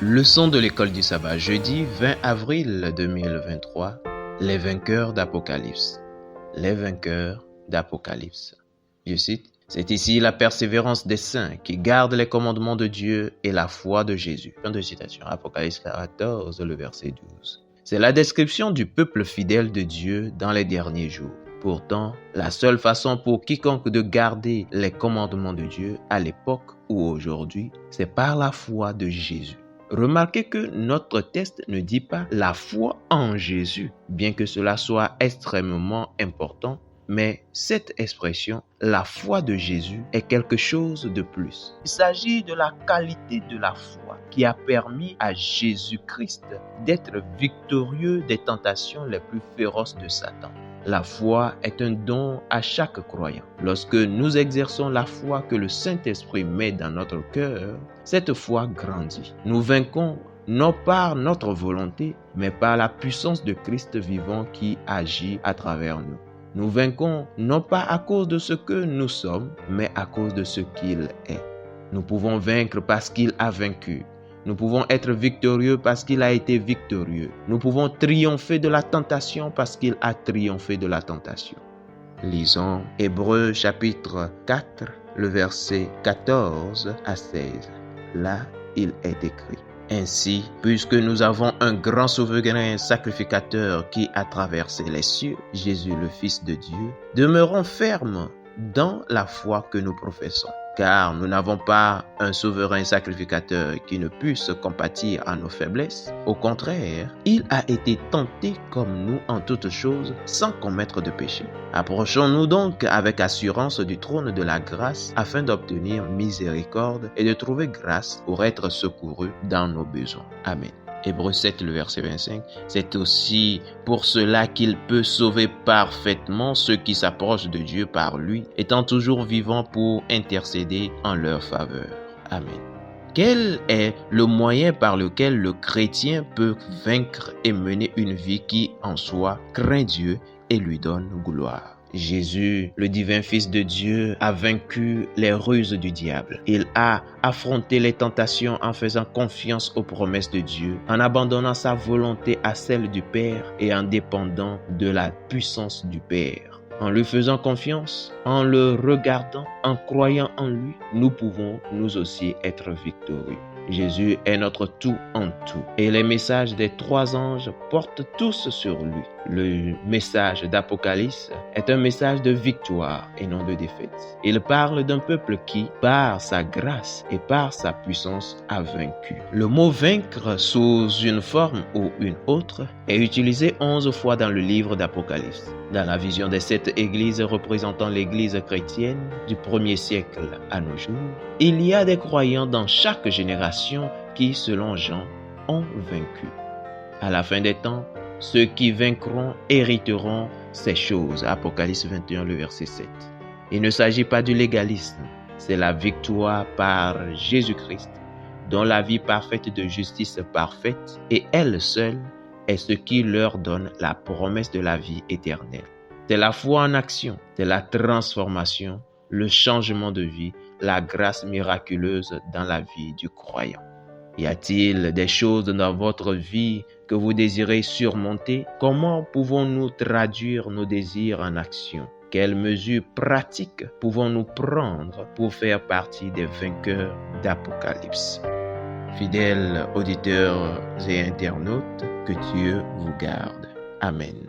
Leçon de l'école du sabbat, jeudi 20 avril 2023, les vainqueurs d'Apocalypse. Les vainqueurs d'Apocalypse. Je cite, « C'est ici la persévérance des saints qui gardent les commandements de Dieu et la foi de Jésus. » Fin de citation, Apocalypse 14, le verset 12. C'est la description du peuple fidèle de Dieu dans les derniers jours. Pourtant, la seule façon pour quiconque de garder les commandements de Dieu à l'époque ou aujourd'hui, c'est par la foi de Jésus. Remarquez que notre texte ne dit pas la foi en Jésus, bien que cela soit extrêmement important, mais cette expression, la foi de Jésus, est quelque chose de plus. Il s'agit de la qualité de la foi qui a permis à Jésus-Christ d'être victorieux des tentations les plus féroces de Satan. La foi est un don à chaque croyant. Lorsque nous exerçons la foi que le Saint-Esprit met dans notre cœur, cette foi grandit. Nous vainquons non par notre volonté, mais par la puissance de Christ vivant qui agit à travers nous. Nous vainquons non pas à cause de ce que nous sommes, mais à cause de ce qu'il est. Nous pouvons vaincre parce qu'il a vaincu. Nous pouvons être victorieux parce qu'il a été victorieux. Nous pouvons triompher de la tentation parce qu'il a triomphé de la tentation. Lisons Hébreux chapitre 4, le verset 14 à 16. Là, il est écrit. Ainsi, puisque nous avons un grand souverain sacrificateur qui a traversé les cieux, Jésus le Fils de Dieu, demeurons fermes dans la foi que nous professons. Car nous n'avons pas un souverain sacrificateur qui ne puisse compatir à nos faiblesses. Au contraire, il a été tenté comme nous en toutes choses, sans commettre de péché. Approchons-nous donc avec assurance du trône de la grâce afin d'obtenir miséricorde et de trouver grâce pour être secourus dans nos besoins. Amen. Hébreux 7, le verset 25, c'est aussi pour cela qu'il peut sauver parfaitement ceux qui s'approchent de Dieu par lui, étant toujours vivants pour intercéder en leur faveur. Amen. Quel est le moyen par lequel le chrétien peut vaincre et mener une vie qui, en soi, craint Dieu et lui donne gloire? Jésus, le divin Fils de Dieu, a vaincu les ruses du diable. Il a affronté les tentations en faisant confiance aux promesses de Dieu, en abandonnant sa volonté à celle du Père et en dépendant de la puissance du Père. En lui faisant confiance, en le regardant, en croyant en lui, nous pouvons nous aussi être victorieux. Jésus est notre tout en tout. Et les messages des 3 anges portent tous sur lui. Le message d'Apocalypse est un message de victoire et non de défaite. Il parle d'un peuple qui, par sa grâce et par sa puissance, a vaincu. Le mot vaincre sous une forme ou une autre est utilisé 11 fois dans le livre d'Apocalypse. Dans la vision des 7 églises représentant l'église chrétienne du 1er siècle à nos jours, il y a des croyants dans chaque génération qui, selon Jean, ont vaincu. À la fin des temps, ceux qui vaincront hériteront ces choses. Apocalypse 21, le verset 7. Il ne s'agit pas du légalisme, c'est la victoire par Jésus-Christ, dont la vie parfaite de justice parfaite et elle seule est ce qui leur donne la promesse de la vie éternelle. C'est la foi en action, c'est la transformation, le changement de vie, la grâce miraculeuse dans la vie du croyant. Y a-t-il des choses dans votre vie que vous désirez surmonter? Comment pouvons-nous traduire nos désirs en action? Quelles mesures pratiques pouvons-nous prendre pour faire partie des vainqueurs d'Apocalypse? Fidèles auditeurs et internautes, que Dieu vous garde. Amen.